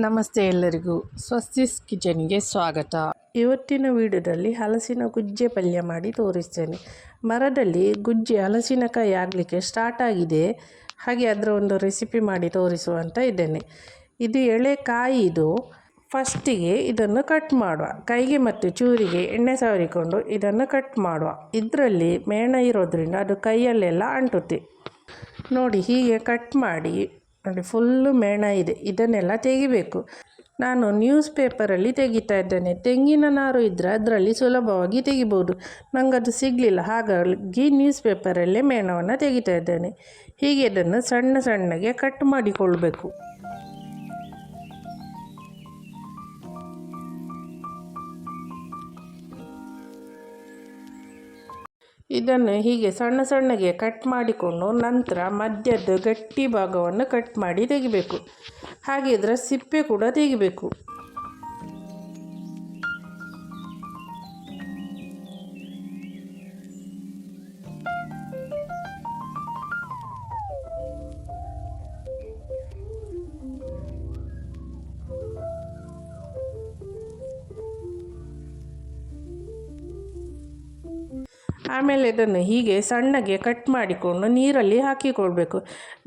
ನಮಸ್ತೆ ಎಲ್ಲರಿಗೂ ಸ್ವಸ್ತಿಸ್ ಕಿಚನ್ಗೆ ಸ್ವಾಗತ. ಇವತ್ತಿನ ವಿಡಿಯೋದಲ್ಲಿ ಹಲಸಿನ ಗುಜ್ಜೆ ಪಲ್ಯ ಮಾಡಿ ತೋರಿಸ್ತೇನೆ. ಮರದಲ್ಲಿ ಗುಜ್ಜೆ ಹಲಸಿನಕಾಯಿ ಆಗಲಿಕ್ಕೆ ಸ್ಟಾರ್ಟ್ ಆಗಿದೆ, ಹಾಗೆ ಅದರ ಒಂದು ರೆಸಿಪಿ ಮಾಡಿ ತೋರಿಸುವಂತ ಇದ್ದೇನೆ. ಇದು ಎಳೆ ಕಾಯಿ. ಇದು ಫಸ್ಟಿಗೆ ಇದನ್ನು ಕಟ್ ಮಾಡುವ. ಕೈಗೆ ಮತ್ತು ಚೂರಿಗೆ ಎಣ್ಣೆ ಸವರಿಕೊಂಡು ಇದನ್ನು ಕಟ್ ಮಾಡುವ. ಇದರಲ್ಲಿ ಮೇಣ ಇರೋದ್ರಿಂದ ಅದು ಕೈಯಲ್ಲೆಲ್ಲ ಅಂಟುತ್ತೆ. ನೋಡಿ, ಹೀಗೆ ಕಟ್ ಮಾಡಿ ನೋಡಿ, ಫುಲ್ಲು ಮೇಣ ಇದೆ, ಇದನ್ನೆಲ್ಲ ತೆಗಿಬೇಕು. ನಾನು ನ್ಯೂಸ್ ಪೇಪರಲ್ಲಿ ತೆಗಿತಾ ಇದ್ದೇನೆ. ತೆಂಗಿನ ನಾರು ಇದ್ದರೆ ಅದರಲ್ಲಿ ಸುಲಭವಾಗಿ ತೆಗಿಬೋದು. ನನಗೆ ಅದು ಸಿಗಲಿಲ್ಲ, ಹಾಗಾಗಿ ನ್ಯೂಸ್ ಪೇಪರಲ್ಲೇ ಮೇಣವನ್ನು ತೆಗಿತಾ ಇದ್ದೇನೆ. ಹೀಗೆ ಇದನ್ನು ಸಣ್ಣ ಸಣ್ಣಗೆ ಕಟ್ ಮಾಡಿಕೊಳ್ಬೇಕು. ಇದನ್ನು ಹೀಗೆ ಸಣ್ಣ ಸಣ್ಣಗೆ ಕಟ್ ಮಾಡಿಕೊಂಡು ನಂತರ ಮಧ್ಯದ ಗಟ್ಟಿ ಭಾಗವನ್ನು ಕಟ್ ಮಾಡಿ ತೆಗಿಬೇಕು. ಹಾಗೆ ಇದರ ಸಿಪ್ಪೆ ಕೂಡ ತೆಗಿಬೇಕು. ಆಮೇಲೆ ಇದನ್ನು ಹೀಗೆ ಸಣ್ಣಗೆ ಕಟ್ ಮಾಡಿಕೊಂಡು ನೀರಲ್ಲಿ ಹಾಕಿಕೊಳ್ಬೇಕು.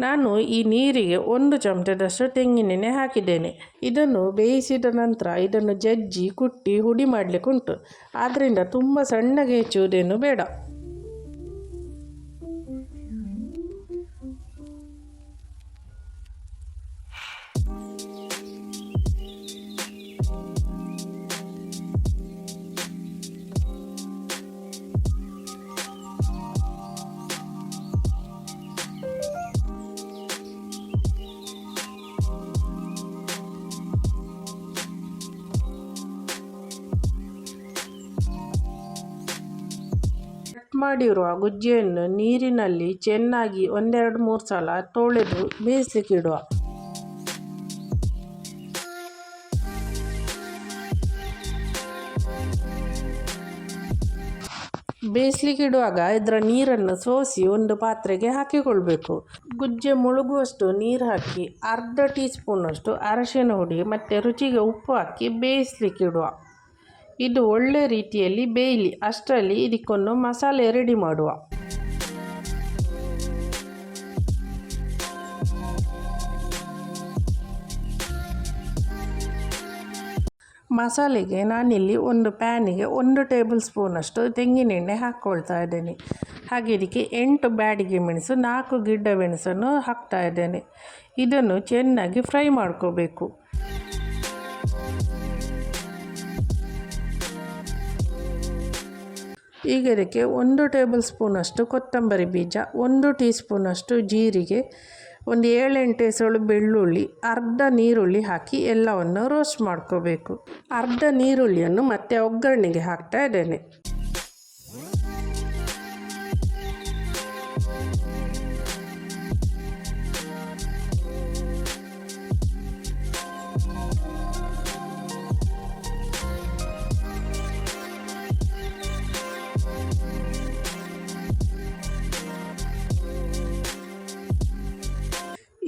ನಾನು ಈ ನೀರಿಗೆ 1 ಚಮಚದಷ್ಟು ತೆಂಗಿನೆಣ್ಣೆ ಹಾಕಿದ್ದೇನೆ. ಇದನ್ನು ಬೇಯಿಸಿದ ನಂತರ ಇದನ್ನು ಜಜ್ಜಿ ಕುಟ್ಟಿ ಹುಡಿ ಮಾಡಲಿಕ್ಕೆ ಉಂಟು. ಆದ್ದರಿಂದ ತುಂಬ ಸಣ್ಣಗೆ ಹೆಚ್ಚುವುದೇನು ಬೇಡ. ಮಾಡಿರುವ ಗುಜ್ಜೆಯನ್ನು ನೀರಿನಲ್ಲಿ ಚೆನ್ನಾಗಿ 1-2-3 ಸಲ ತೊಳೆದು ಬೇಯಿಸಲಿಕ್ಕಿಡುವ. ಬೇಯಿಸಲಿಕ್ಕಿಡುವಾಗ ಇದರ ನೀರನ್ನು ಸೋಸಿ ಒಂದು ಪಾತ್ರೆಗೆ ಹಾಕಿಕೊಳ್ಬೇಕು. ಗುಜ್ಜೆ ಮುಳುಗುವಷ್ಟು ನೀರು ಹಾಕಿ ಅರ್ಧ ಟೀ ಸ್ಪೂನಷ್ಟು ಅರಶಿನ ಹುಡಿ ಮತ್ತು ರುಚಿಗೆ ಉಪ್ಪು ಹಾಕಿ ಬೇಯಿಸಲಿಕ್ಕಿಡುವ. ಇದು ಒಳ್ಳೆ ರೀತಿಯಲ್ಲಿ ಬೇಯಲಿ. ಅಷ್ಟರಲ್ಲಿ ಇದಕ್ಕೊಂದು ಮಸಾಲೆ ರೆಡಿ ಮಾಡುವ. ಮಸಾಲೆಗೆ ನಾನಿಲ್ಲಿ ಒಂದು ಪ್ಯಾನಿಗೆ 1 ಟೇಬಲ್ ಸ್ಪೂನಷ್ಟು ತೆಂಗಿನೆಣ್ಣೆ ಹಾಕ್ಕೊಳ್ತಾ ಇದ್ದೇನೆ. ಹಾಗೆ ಇದಕ್ಕೆ 8 ಬ್ಯಾಡಿಗೆ ಮೆಣಸು, 4 ಗಿಡ್ಡ ಮೆಣಸನ್ನು ಹಾಕ್ತಾ ಇದ್ದೇನೆ. ಇದನ್ನು ಚೆನ್ನಾಗಿ ಫ್ರೈ ಮಾಡ್ಕೋಬೇಕು. ಈಗ ಇದಕ್ಕೆ 1 ಟೇಬಲ್ ಸ್ಪೂನಷ್ಟು ಕೊತ್ತಂಬರಿ ಬೀಜ, 1 ಟೀ ಸ್ಪೂನಷ್ಟು ಜೀರಿಗೆ, ಒಂದು 7-8 ಎಸಳು ಬೆಳ್ಳುಳ್ಳಿ, ಅರ್ಧ ನೀರುಳ್ಳಿ ಹಾಕಿ ಎಲ್ಲವನ್ನು ರೋಸ್ಟ್ ಮಾಡ್ಕೋಬೇಕು. ಅರ್ಧ ನೀರುಳ್ಳಿಯನ್ನು ಮತ್ತೆ ಒಗ್ಗರಣೆಗೆ ಹಾಕ್ತಾ ಇದ್ದೇನೆ.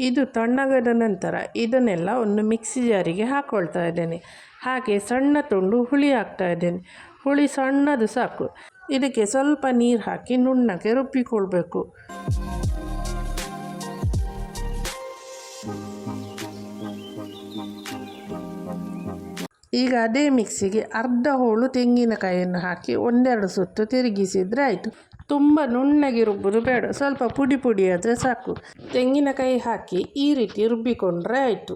ಇದು ತಣ್ಣಗಾದ ನಂತರ ಇದನ್ನೆಲ್ಲ ಒಂದು ಮಿಕ್ಸಿ ಜಾರಿಗೆ ಹಾಕ್ಕೊಳ್ತಾ ಇದ್ದೇನೆ. ಹಾಗೆ ಸಣ್ಣ ತುಂಡು ಹುಳಿ ಹಾಕ್ತಾ ಇದ್ದೇನೆ. ಹುಳಿ ಸಣ್ಣದು ಸಾಕು. ಇದಕ್ಕೆ ಸ್ವಲ್ಪ ನೀರು ಹಾಕಿ ನುಣ್ಣಗೆ ರುಬ್ಬಿಕೊಳ್ಬೇಕು. ಈಗ ಅದೇ ಮಿಕ್ಸಿಗೆ ಅರ್ಧ ಹೋಳು ತೆಂಗಿನಕಾಯಿಯನ್ನು ಹಾಕಿ 1-2 ಸುತ್ತು ತಿರುಗಿಸಿದರೆ ಆಯಿತು. ತುಂಬ ನುಣ್ಣಗೆ ರುಬ್ಬುದು ಬೇಡ, ಸ್ವಲ್ಪ ಪುಡಿ ಪುಡಿ ಆದರೆ ಸಾಕು. ತೆಂಗಿನಕಾಯಿ ಹಾಕಿ ಈ ರೀತಿ ರುಬ್ಬಿಕೊಂಡ್ರೆ ಆಯಿತು.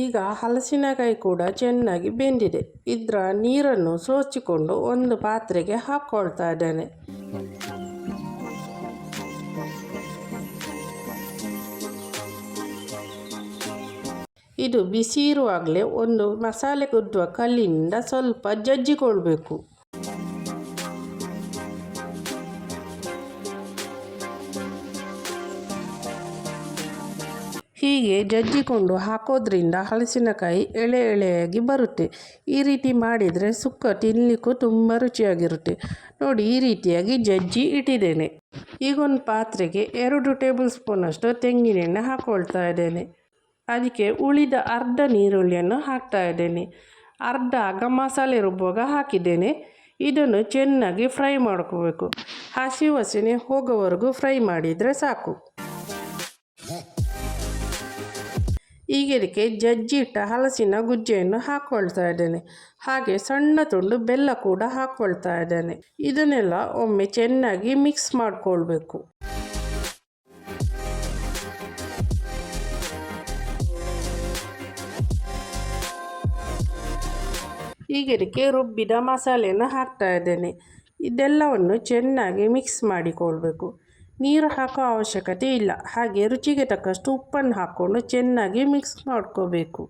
ಈಗ ಹಲಸಿನಕಾಯಿ ಕೂಡ ಚೆನ್ನಾಗಿ ಬೆಂದಿದೆ. ಇದರ ನೀರನ್ನು ಸೋಸಿಕೊಂಡು ಒಂದು ಪಾತ್ರೆಗೆ ಹಾಕ್ಕೊಳ್ತಾ ಇದ್ದೇನೆ. ಇದು ಬಿಸಿ ಇರುವಾಗಲೇ ಒಂದು ಮಸಾಲೆ ಕುದ್ದುವ ಕಲ್ಲಿನಿಂದ ಸ್ವಲ್ಪ ಜಜ್ಜಿಕೊಳ್ಬೇಕು. ಹೀಗೆ ಜಜ್ಜಿಕೊಂಡು ಹಾಕೋದ್ರಿಂದ ಹಲಸಿನಕಾಯಿ ಎಳೆ ಎಳೆಯಾಗಿ ಬರುತ್ತೆ. ಈ ರೀತಿ ಮಾಡಿದರೆ ಸುಕ್ಕ ತಿನ್ನಲಿಕ್ಕೂ ತುಂಬ ರುಚಿಯಾಗಿರುತ್ತೆ. ನೋಡಿ, ಈ ರೀತಿಯಾಗಿ ಜಜ್ಜಿ ಇಟ್ಟಿದ್ದೇನೆ. ಈಗ ಒಂದು ಪಾತ್ರೆಗೆ 2 ಟೇಬಲ್ ಸ್ಪೂನಷ್ಟು ತೆಂಗಿನೆಣ್ಣೆ ಹಾಕ್ಕೊಳ್ತಾ ಇದ್ದೇನೆ. ಅದಕ್ಕೆ ಉಳಿದ ಅರ್ಧ ನೀರುಳ್ಳಿಯನ್ನು ಹಾಕ್ತಾ ಇದ್ದೇನೆ. ಅರ್ಧ ಆಗ ಮಸಾಲೆ ರುಬ್ಬುವಾಗ ಹಾಕಿದ್ದೇನೆ. ಇದನ್ನು ಚೆನ್ನಾಗಿ ಫ್ರೈ ಮಾಡ್ಕೋಬೇಕು. ಹಸಿ ವಾಸನೆ ಹೋಗೋವರೆಗೂ ಫ್ರೈ ಮಾಡಿದರೆ ಸಾಕು. ಈಗ ಇದಕ್ಕೆ ಜಜ್ಜಿಟ್ಟ ಹಲಸಿನ ಗುಜ್ಜೆಯನ್ನು ಹಾಕ್ಕೊಳ್ತಾ ಇದ್ದೇನೆ. ಹಾಗೆ ಸಣ್ಣ ತುಂಡು ಬೆಲ್ಲ ಕೂಡ ಹಾಕ್ಕೊಳ್ತಾ ಇದ್ದೇನೆ. ಇದನ್ನೆಲ್ಲ ಒಮ್ಮೆ ಚೆನ್ನಾಗಿ ಮಿಕ್ಸ್ ಮಾಡಿಕೊಳ್ಬೇಕು. ಈಗ ಇದಕ್ಕೆ ರುಬ್ಬಿದ ಮಸಾಲೆಯನ್ನು ಹಾಕ್ತಾ ಇದ್ದೇನೆ. ಇದೆಲ್ಲವನ್ನು ಚೆನ್ನಾಗಿ ಮಿಕ್ಸ್ ಮಾಡಿಕೊಳ್ಬೇಕು. ನೀರು ಹಾಕೋ ಅವಶ್ಯಕತೆ ಇಲ್ಲ. ಹಾಗೆ ರುಚಿಗೆ ತಕ್ಕಷ್ಟು ಉಪ್ಪನ್ನು ಹಾಕ್ಕೊಂಡು ಚೆನ್ನಾಗಿ ಮಿಕ್ಸ್ ಮಾಡ್ಕೋಬೇಕು.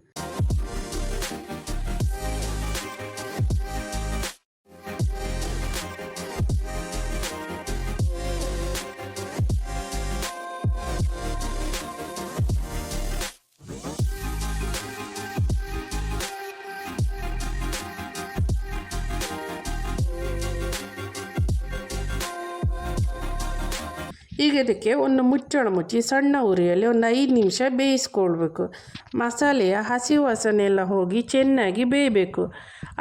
ಈಗ ಇದಕ್ಕೆ ಒಂದು ಮುಚ್ಚಳ ಮುಚ್ಚಿ ಸಣ್ಣ ಉರಿಯಲ್ಲಿ ಒಂದು 5 ನಿಮಿಷ ಬೇಯಿಸ್ಕೊಳ್ಬೇಕು. ಮಸಾಲೆಯ ಹಸಿ ವಾಸನೆ ಎಲ್ಲ ಹೋಗಿ ಚೆನ್ನಾಗಿ ಬೇಯಬೇಕು.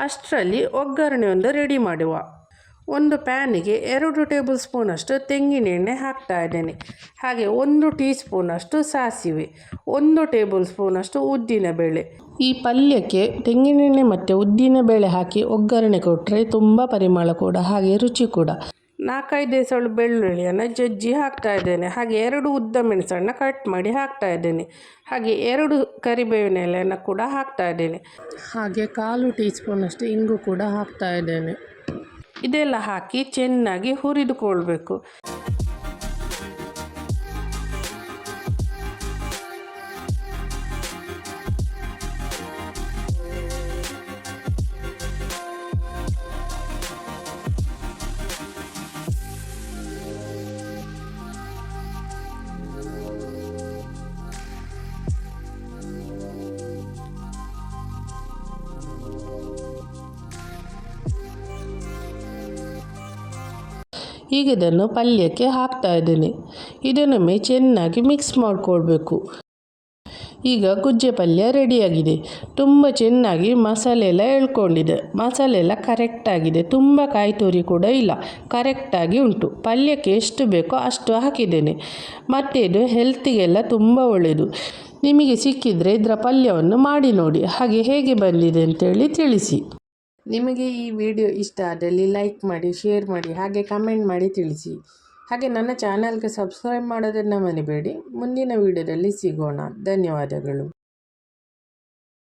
ಅಷ್ಟರಲ್ಲಿ ಒಗ್ಗರಣೆ ಒಂದು ರೆಡಿ ಮಾಡುವ. ಒಂದು ಪ್ಯಾನಿಗೆ 2 ಟೇಬಲ್ ಸ್ಪೂನಷ್ಟು ತೆಂಗಿನೆಣ್ಣೆ ಹಾಕ್ತಾ ಇದ್ದೇನೆ. ಹಾಗೆ 1 ಟೀ ಸ್ಪೂನಷ್ಟು ಸಾಸಿವೆ, 1 ಟೇಬಲ್ ಸ್ಪೂನಷ್ಟು ಉದ್ದಿನಬೇಳೆ. ಈ ಪಲ್ಯಕ್ಕೆ ತೆಂಗಿನೆಣ್ಣೆ ಮತ್ತು ಉದ್ದಿನಬೇಳೆ ಹಾಕಿ ಒಗ್ಗರಣೆ ಕೊಟ್ಟರೆ ತುಂಬ ಪರಿಮಳ ಕೂಡ ಹಾಗೆ ರುಚಿ ಕೂಡ. 4-5 ಎಸಳು ಬೆಳ್ಳುಳ್ಳಿಯನ್ನು ಜಜ್ಜಿ ಹಾಕ್ತಾ ಇದ್ದೇನೆ. ಹಾಗೆ 2 ಉದ್ದ ಮೆಣಸನ್ನು ಕಟ್ ಮಾಡಿ ಹಾಕ್ತಾ ಇದ್ದೇನೆ. ಹಾಗೆ 2 ಕರಿಬೇವಿನ ಎಲೆಯನ್ನು ಕೂಡ ಹಾಕ್ತಾ ಇದ್ದೇನೆ. ಹಾಗೆ 1/4 ಟೀ ಸ್ಪೂನಷ್ಟು ಇಂಗು ಕೂಡ ಹಾಕ್ತಾ ಇದ್ದೇನೆ. ಇದೆಲ್ಲ ಹಾಕಿ ಚೆನ್ನಾಗಿ ಹುರಿದುಕೊಳ್ಬೇಕು. ಈಗ ಇದನ್ನು ಪಲ್ಯಕ್ಕೆ ಹಾಕ್ತಾ ಇದ್ದೇನೆ. ಇದನ್ನೊಮ್ಮೆ ಚೆನ್ನಾಗಿ ಮಿಕ್ಸ್ ಮಾಡಿಕೊಳ್ಬೇಕು. ಈಗ ಗುಜ್ಜೆ ಪಲ್ಯ ರೆಡಿಯಾಗಿದೆ. ತುಂಬ ಚೆನ್ನಾಗಿ ಮಸಾಲೆ ಎಲ್ಲ ಎಳ್ಕೊಂಡಿದೆ. ಮಸಾಲೆ ಎಲ್ಲ ಕರೆಕ್ಟಾಗಿದೆ. ತುಂಬ ಕಾಯಿ ತುರಿ ಕೂಡ ಇಲ್ಲ, ಕರೆಕ್ಟಾಗಿ ಉಂಟು. ಪಲ್ಯಕ್ಕೆ ಎಷ್ಟು ಬೇಕೋ ಅಷ್ಟು ಹಾಕಿದ್ದೇನೆ. ಮತ್ತು ಇದು ಹೆಲ್ತಿಗೆಲ್ಲ ತುಂಬ ಒಳ್ಳೆಯದು. ನಿಮಗೆ ಸಿಕ್ಕಿದರೆ ಇದರ ಪಲ್ಯವನ್ನು ಮಾಡಿ ನೋಡಿ. ಹಾಗೆ ಹೇಗೆ ಬಂದಿದೆ ಅಂತೇಳಿ ತಿಳಿಸಿ. ನಿಮಗೆ ಈ ವಿಡಿಯೋ ಇಷ್ಟ ಆದಲ್ಲಿ ಲೈಕ್ ಮಾಡಿ, ಶೇರ್ ಮಾಡಿ, ಹಾಗೆ ಕಮೆಂಟ್ ಮಾಡಿ ತಿಳಿಸಿ. ಹಾಗೆ ನನ್ನ ಚಾನಲ್ಗೆ ಸಬ್ಸ್ಕ್ರೈಬ್ ಮಾಡೋದನ್ನು ಮರಿಬೇಡಿ. ಮುಂದಿನ ವಿಡಿಯೋದಲ್ಲಿ ಸಿಗೋಣ. ಧನ್ಯವಾದಗಳು.